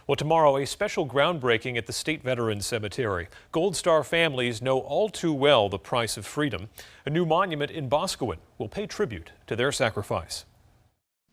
Well, tomorrow, a special groundbreaking at the State Veterans Cemetery. Gold Star families know all too well the price of freedom. A new monument in Boscawen will pay tribute to their sacrifice.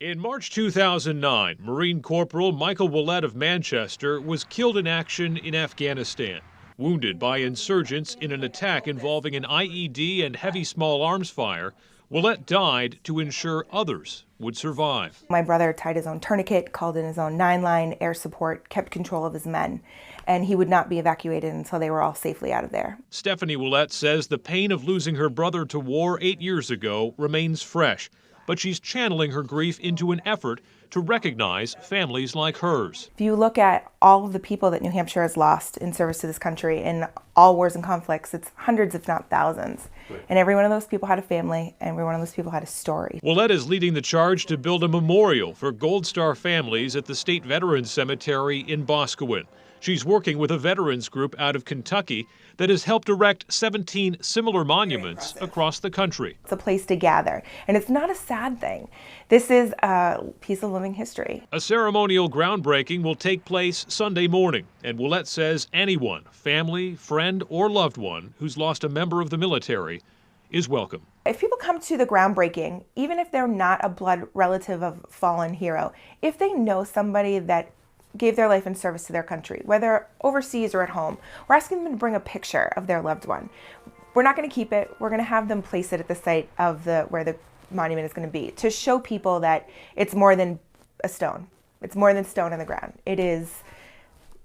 In March 2009, Marine Corporal Michael Willett of Manchester was killed in action in Afghanistan, wounded by insurgents in an attack involving an IED and heavy small arms fire. Willett died to ensure others would survive. My brother tied his own tourniquet, called in his own 9-line, air support, kept control of his men, and he would not be evacuated until they were all safely out of there. Stephanie Willett says the pain of losing her brother to war 8 years ago remains fresh, but she's channeling her grief into an effort to recognize families like hers. If you look at all of the people that New Hampshire has lost in service to this country in all wars and conflicts, it's hundreds if not thousands. And every one of those people had a family, and every one of those people had a story. Willett is leading the charge to build a memorial for Gold Star families at the State Veterans Cemetery in Boscawen. She's working with a veterans group out of Kentucky that has helped erect 17 similar monuments across the country. It's a place to gather, and it's not a sad thing. This is a piece of living history. A ceremonial groundbreaking will take place Sunday morning, and Willett says anyone, family, friend, or loved one who's lost a member of the military is welcome. If people come to the groundbreaking, even if they're not a blood relative of a fallen hero, if they know somebody that gave their life in service to their country, whether overseas or at home, we're asking them to bring a picture of their loved one. We're not going to keep it. We're going to have them place it at the site of where the monument is going to be, to show people that it's more than a stone. It's more than stone in the ground. It is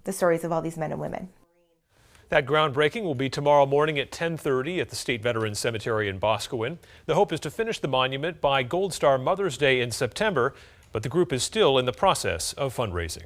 the stories of all these men and women. That groundbreaking will be tomorrow morning at 10:30 at the State Veterans Cemetery in Boscawen. The hope is to finish the monument by Gold Star Mother's Day in September, but the group is still in the process of fundraising.